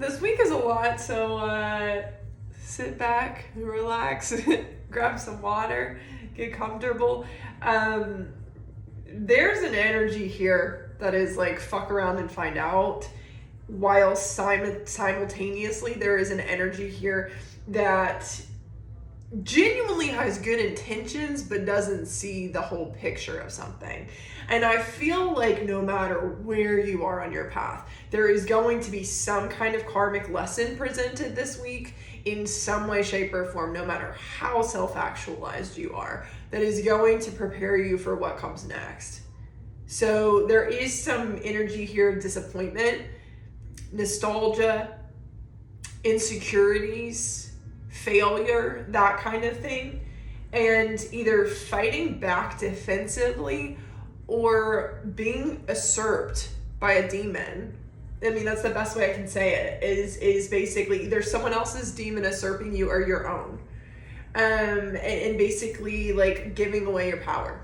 this week is a lot, so sit back, relax, grab some water, get comfortable. There's an energy here that is like fuck around and find out, while simultaneously there is an energy here that genuinely has good intentions but doesn't see the whole picture of something. And I feel like no matter where you are on your path, there is going to be some kind of karmic lesson presented this week in some way, shape, or form, no matter how self-actualized you are, that is going to prepare you for what comes next. So there is some energy here of disappointment, nostalgia, insecurities, failure, that kind of thing, and either fighting back defensively or being usurped by a demon. I mean, that's the best way I can say it, is basically either someone else's demon usurping you or your own. And basically like giving away your power.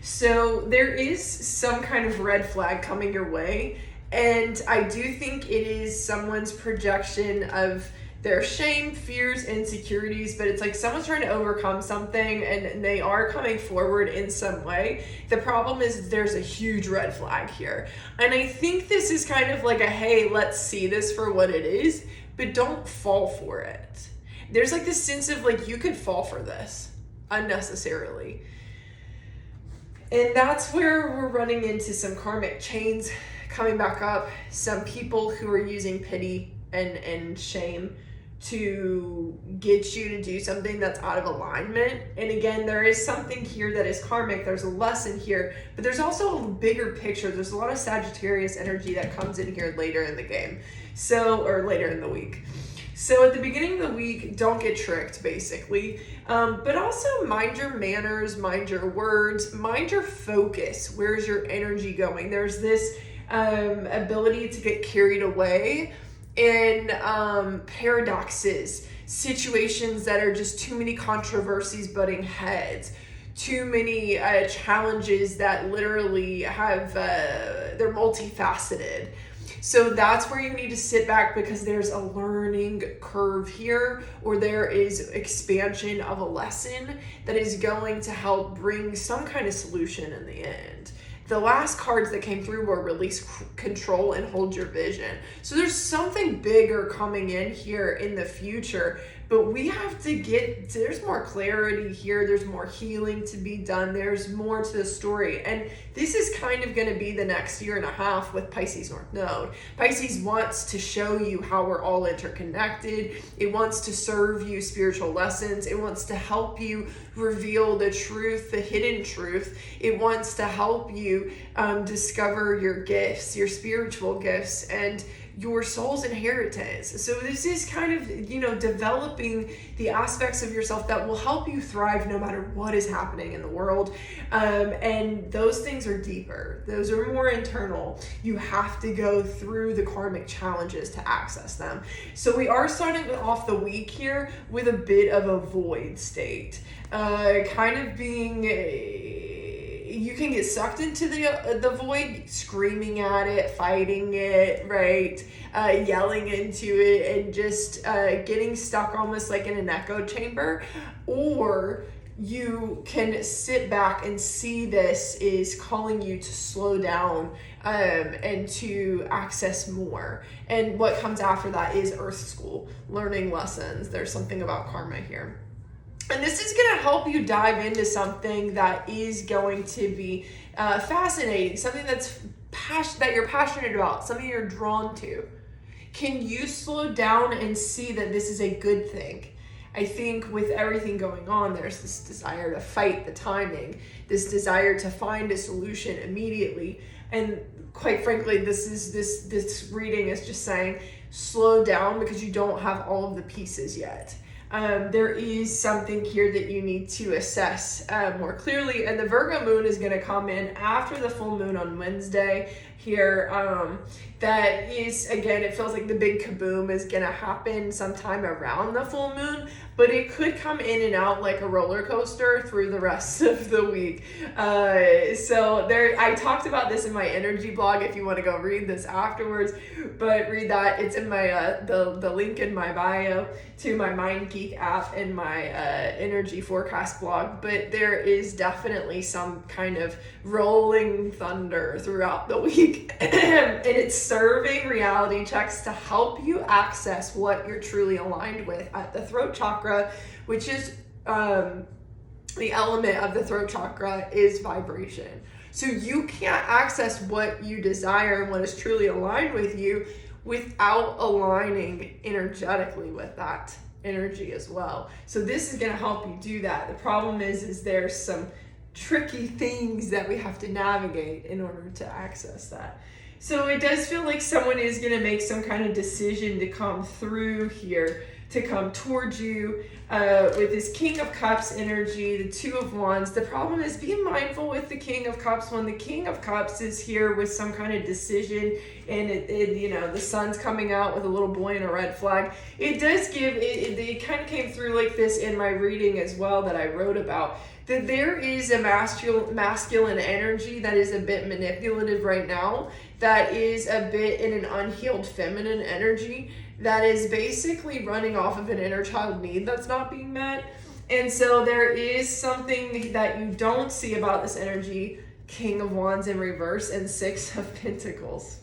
So there is some kind of red flag coming your way, and I do think it is someone's projection of their shame, fears, insecurities, but it's like someone's trying to overcome something and they are coming forward in some way. The problem is there's a huge red flag here. And I think this is kind of like a, hey, let's see this for what it is, but don't fall for it. There's like this sense of like, you could fall for this unnecessarily. And that's where we're running into some karmic chains coming back up. Some people who are using pity and shame to get you to do something that's out of alignment. And again, there is something here that is karmic. There's a lesson here, but there's also a bigger picture. There's a lot of Sagittarius energy that comes in here later in the game. Or later in the week. So at the beginning of the week, don't get tricked, basically. But also mind your manners, mind your words, mind your focus. Where's your energy going? There's this ability to get carried away in paradoxes, situations that are just too many controversies butting heads, too many challenges that literally have, they're multifaceted. So that's where you need to sit back, because there's a learning curve here, or there is expansion of a lesson that is going to help bring some kind of solution in the end. The last cards that came through were release control and hold your vision. So there's something bigger coming in here in the future, but we have to there's more clarity here. There's more healing to be done. There's more to the story. And this is kind of going to be the next year and a half with Pisces North Node. Pisces wants to show you how we're all interconnected. It wants to serve you spiritual lessons. It wants to help you reveal the truth, the hidden truth. It wants to help you discover your gifts, your spiritual gifts, and your soul's inheritance. So this is kind of, developing the aspects of yourself that will help you thrive no matter what is happening in the world. And those things are deeper. Those are more internal. You have to go through the karmic challenges to access them. So we are starting off the week here with a bit of a void state. Kind of being you can get sucked into the void, screaming at it, fighting it, right? Yelling into it, and just getting stuck almost like in an echo chamber. Or you can sit back and see this is calling you to slow down and to access more. And what comes after that is Earth School, learning lessons. There's something about karma here. And this is going to help you dive into something that is going to be fascinating, something that you're passionate about, something you're drawn to. Can you slow down and see that this is a good thing? I think with everything going on, there's this desire to fight the timing, this desire to find a solution immediately. And quite frankly, this reading is just saying, slow down, because you don't have all of the pieces yet. There is something here that you need to assess more clearly. And the Virgo moon is going to come in after the full moon on Wednesday. here. That is, again, it feels like the big kaboom is gonna happen sometime around the full moon, but it could come in and out like a roller coaster through the rest of the week. So there, I talked about this in my energy blog if you want to go read this afterwards, but read that. It's in my the link in my bio to my MindGeek app and my energy forecast blog. But there is definitely some kind of rolling thunder throughout the week, and it's serving reality checks to help you access what you're truly aligned with at the throat chakra, which is the element of the throat chakra is vibration. So you can't access what you desire and what is truly aligned with you without aligning energetically with that energy as well. So this is going to help you do that. The problem is there's some tricky things that we have to navigate in order to access that. So it does feel like someone is going to make some kind of decision to come through here, to come towards you with this King of Cups energy, the Two of Wands. The problem is, be mindful with the King of Cups. When the King of Cups is here with some kind of decision, and the sun's coming out with a little boy and a red flag, it does give, it kind of came through like this in my reading as well that I wrote about, that there is a masculine energy that is a bit manipulative right now, that is a bit in an unhealed feminine energy that is basically running off of an inner child need that's not being met. And so there is something that you don't see about this energy, King of Wands in reverse and Six of Pentacles.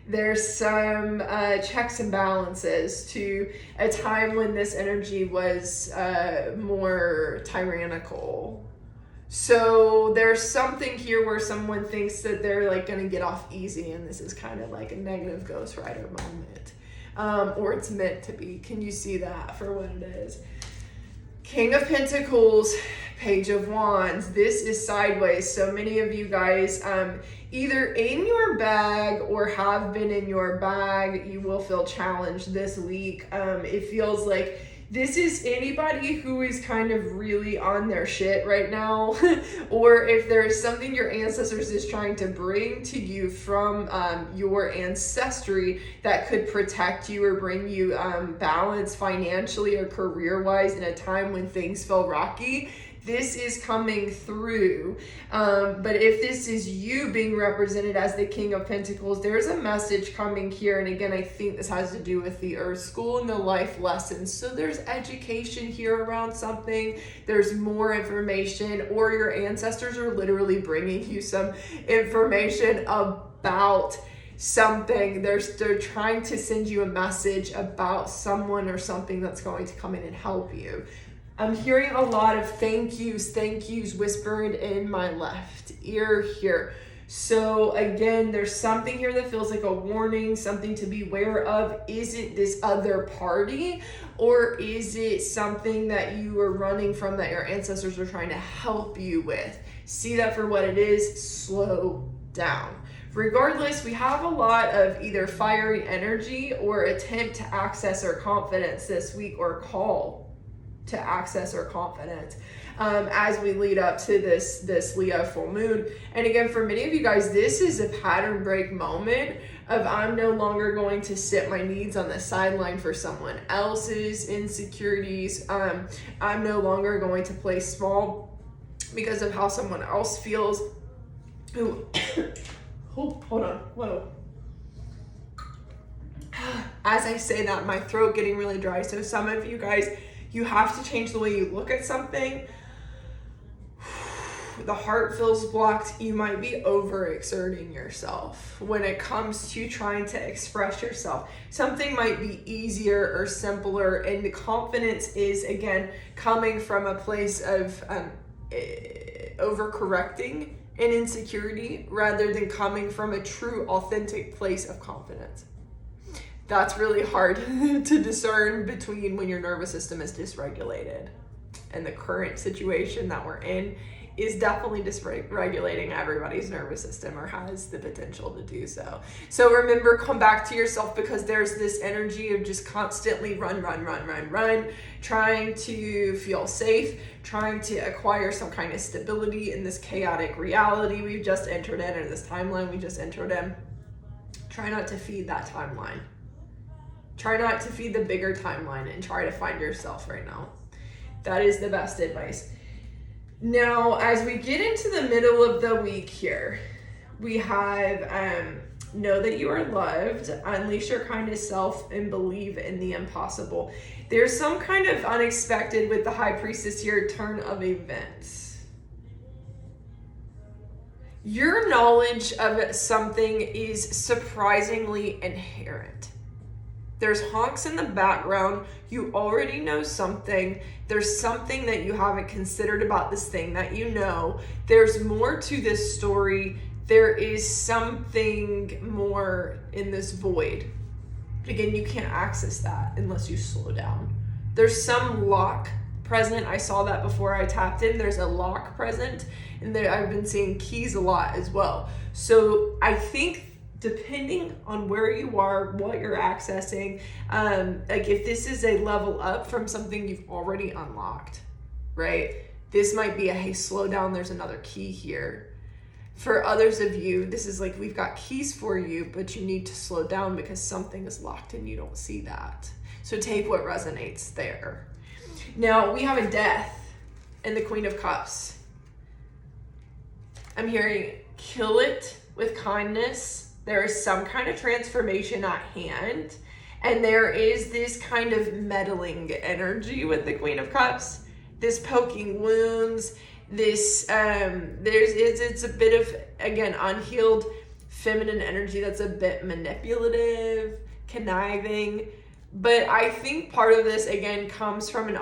There's some checks and balances to a time when this energy was more tyrannical. So there's something here where someone thinks that they're like going to get off easy, and this is kind of like a negative Ghost Rider moment. Or it's meant to be. Can you see that for what it is? King of Pentacles, Page of Wands. This is sideways. So many of you guys, either in your bag or have been in your bag, you will feel challenged this week. It feels like this is anybody who is kind of really on their shit right now, or if there's something your ancestors is trying to bring to you from your ancestry that could protect you or bring you balance financially or career-wise in a time when things feel rocky. This is coming through. But if this is you being represented as the King of Pentacles, there's a message coming here. And again, I think this has to do with the Earth School and the life lessons. So there's education here around something. There's more information, or your ancestors are literally bringing you some information about something. They're trying to send you a message about someone or something that's going to come in and help you. I'm hearing a lot of thank yous whispered in my left ear here. So again, there's something here that feels like a warning, something to be aware of. Is it this other party, or is it something that you are running from that your ancestors are trying to help you with? See that for what it is. Slow down. Regardless, we have a lot of either fiery energy or attempt to access our confidence this week, or call to access our confidence as we lead up to this Leo full moon. And again, for many of you guys, this is a pattern break moment of, I'm no longer going to sit my needs on the sideline for someone else's insecurities. I'm no longer going to play small because of how someone else feels. Ooh. Hold on. Whoa. As I say that, my throat getting really dry. So some of you guys, you have to change the way you look at something. The heart feels blocked. You might be overexerting yourself when it comes to trying to express yourself. Something might be easier or simpler, and the confidence is, again, coming from a place of overcorrecting and insecurity rather than coming from a true, authentic place of confidence. That's really hard to discern between when your nervous system is dysregulated. And the current situation that we're in is definitely dysregulating everybody's nervous system, or has the potential to do so. So remember, come back to yourself, because there's this energy of just constantly run, trying to feel safe, trying to acquire some kind of stability in this chaotic reality we've just entered in, or this timeline we just entered in. Try not to feed that timeline. Try not to feed the bigger timeline, and try to find yourself right now. That is the best advice. Now, as we get into the middle of the week here, we have know that you are loved, unleash your kindest self, and believe in the impossible. There's some kind of unexpected with the High Priestess here, turn of events. Your knowledge of something is surprisingly inherent. There's honks in the background. You already know something. There's something that you haven't considered about this thing that you know. There's more to this story. There is something more in this void. Again, you can't access that unless you slow down. There's some lock present. I saw that before I tapped in. There's a lock present, and there I've been seeing keys a lot as well. So I think, depending on where you are, what you're accessing, like if this is a level up from something you've already unlocked, right? This might be a, hey, slow down, there's another key here. For others of you, this is like, we've got keys for you, but you need to slow down because something is locked and you don't see that. So take what resonates there. Now, we have a death and the Queen of Cups. I'm hearing, kill it with kindness. There is some kind of transformation at hand, and there is this kind of meddling energy with the Queen of Cups, this poking wounds, this it's a bit of, again, unhealed feminine energy that's a bit manipulative, conniving. But I think part of this, again, comes from an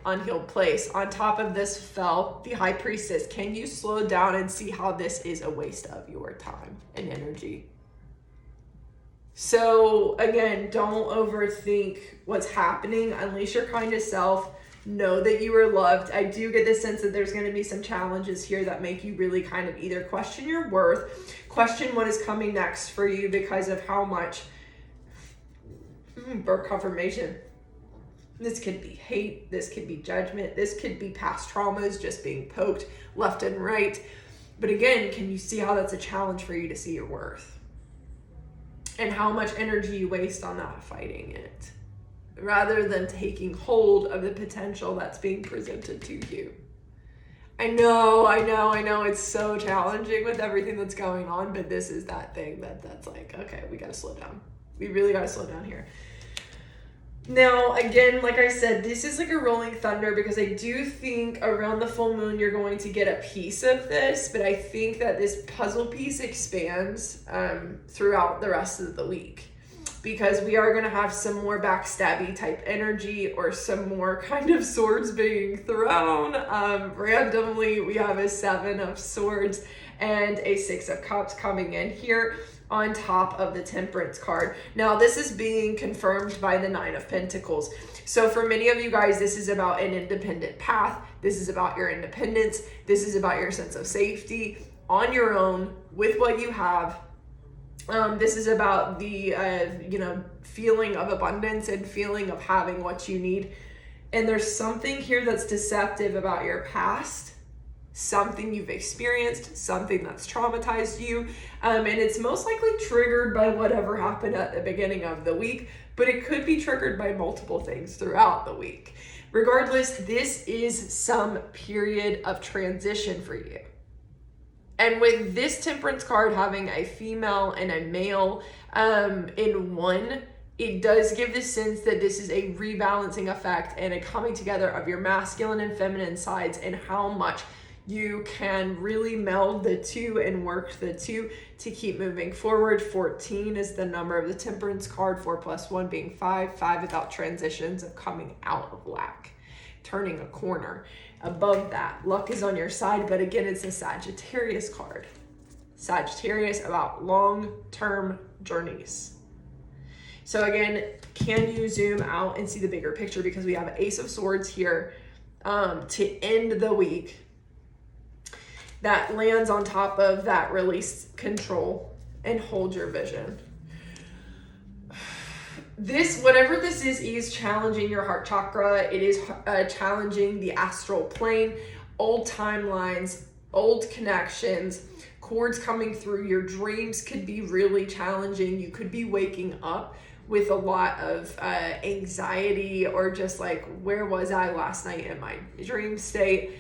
unhealed place. On top of this fell the High Priestess. Can you slow down and see how this is a waste of your time and energy? So again, don't overthink what's happening. Unleash your kindest self. Know that you are loved. I do get the sense that there's going to be some challenges here that make you really kind of either question your worth, question what is coming next for you because of how much birth confirmation. This could be hate. This could be judgment. This could be past traumas just being poked left and right. But again, can you see how that's a challenge for you to see your worth? And how much energy you waste on that fighting it, rather than taking hold of the potential that's being presented to you. I know, it's so challenging with everything that's going on, but this is that thing that's like, okay, we gotta slow down. We really gotta slow down here. Now, again, like I said, this is like a rolling thunder because I do think around the full moon you're going to get a piece of this, but I think that this puzzle piece expands throughout the rest of the week, because we are going to have some more backstabby type energy, or some more kind of swords being thrown. Randomly, we have a 7 of Swords and a 6 of Cups coming in here on top of the Temperance card. Now, this is being confirmed by the 9 of Pentacles. So for many of you guys, this is about an independent path. This is about your independence. This is about your sense of safety on your own with what you have. This is about the, feeling of abundance and feeling of having what you need. And there's something here that's deceptive about your past, something you've experienced, something that's traumatized you. And it's most likely triggered by whatever happened at the beginning of the week, but it could be triggered by multiple things throughout the week. Regardless, this is some period of transition for you. And with this Temperance card having a female and a male in one, it does give the sense that this is a rebalancing effect and a coming together of your masculine and feminine sides, and how much you can really meld the two and work the two to keep moving forward. 14 is the number of the Temperance card, 4 + 1 being 5, 5 about transitions of coming out of lack, turning a corner. Above that, luck is on your side, but again, it's a Sagittarius card. Sagittarius about long-term journeys. So again, can you zoom out and see the bigger picture? Because we have Ace of Swords here to end the week. that lands on top of that release control and hold your vision. This, whatever this is challenging your heart chakra. It is challenging the astral plane, old timelines, old connections, cords coming through. Your dreams could be really challenging. You could be waking up with a lot of anxiety, or just like, where was I last night in my dream state?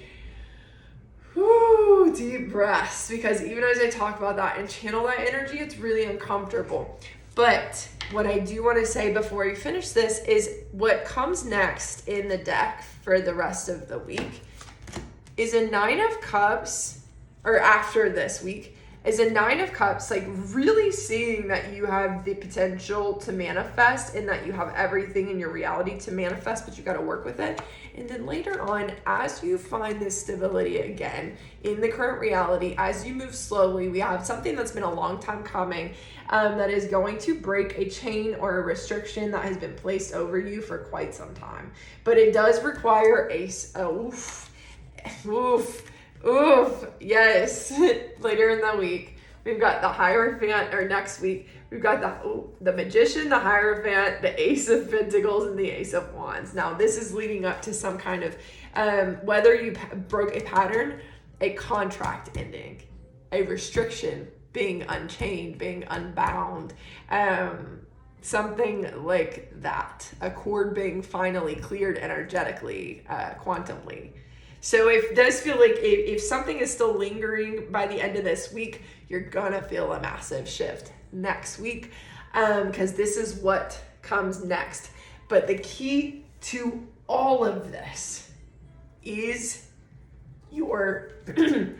Whoo, deep breaths, because even as I talk about that and channel that energy, it's really uncomfortable. But what I do want to say before we finish this is what comes next in the deck for the rest of the week is a 9 of Cups, or after this week, is a 9 of Cups, like really seeing that you have the potential to manifest and that you have everything in your reality to manifest, but you got to work with it. And then later on, as you find this stability again in the current reality, as you move slowly, we have something that's been a long time coming, that is going to break a chain or a restriction that has been placed over you for quite some time. But it does require yes. Later in the week, we've got the Hierophant, or next week, we've got the Magician, the Hierophant, the Ace of Pentacles, and the Ace of Wands. Now, this is leading up to some kind of, whether you broke a pattern, a contract ending, a restriction, being unchained, being unbound, something like that, a cord being finally cleared energetically, quantumly. So it does feel like if something is still lingering by the end of this week, you're gonna feel a massive shift next week, because this is what comes next. But the key to all of this is your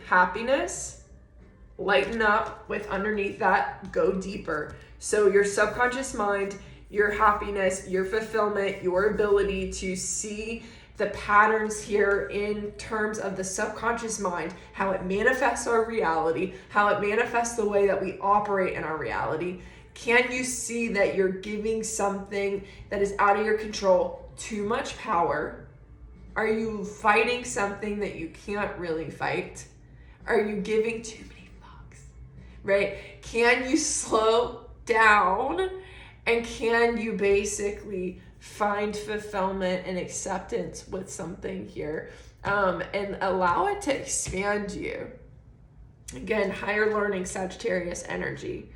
happiness. Lighten up with underneath that, go deeper. So your subconscious mind, your happiness, your fulfillment, your ability to see the patterns here in terms of the subconscious mind, how it manifests our reality, how it manifests the way that we operate in our reality. Can you see that you're giving something that is out of your control too much power? Are you fighting something that you can't really fight? Are you giving too many fucks? Right? Can you slow down, and can you basically find fulfillment and acceptance with something here, and allow it to expand you? Again, higher learning Sagittarius energy.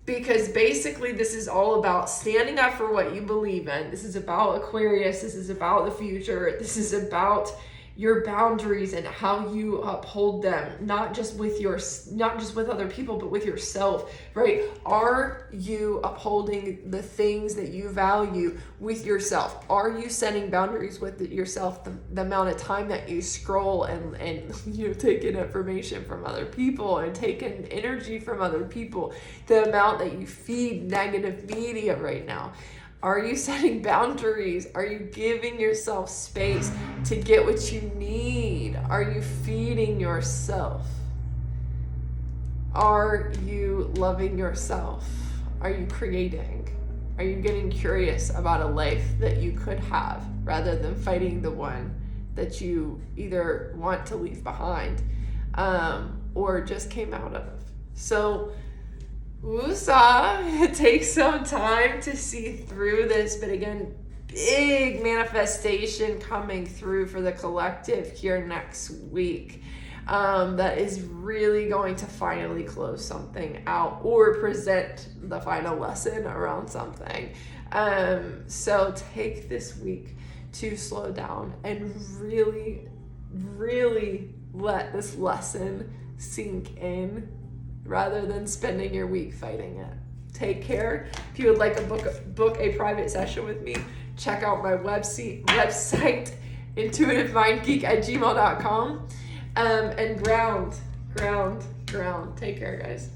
Because basically this is all about standing up for what you believe in. This is about Aquarius. This is about the future. This is about your boundaries and how you uphold them, not just with other people, but with yourself, right? Are you upholding the things that you value with yourself? Are you setting boundaries with yourself? The amount of time that you scroll and take in information from other people and take in energy from other people, the amount that you feed negative media right now. Are you setting boundaries? Are you giving yourself space to get what you need? Are you feeding yourself? Are you loving yourself? Are you creating? Are you getting curious about a life that you could have rather than fighting the one that you either want to leave behind, or just came out of? So, it takes some time to see through this, but again, big manifestation coming through for the collective here next week, that is really going to finally close something out or present the final lesson around something. So take this week to slow down and really, really let this lesson sink in, rather than spending your week fighting it. Take care. If you would like to book a private session with me, check out my website, intuitivemindgeek@gmail.com, and ground. Take care, guys.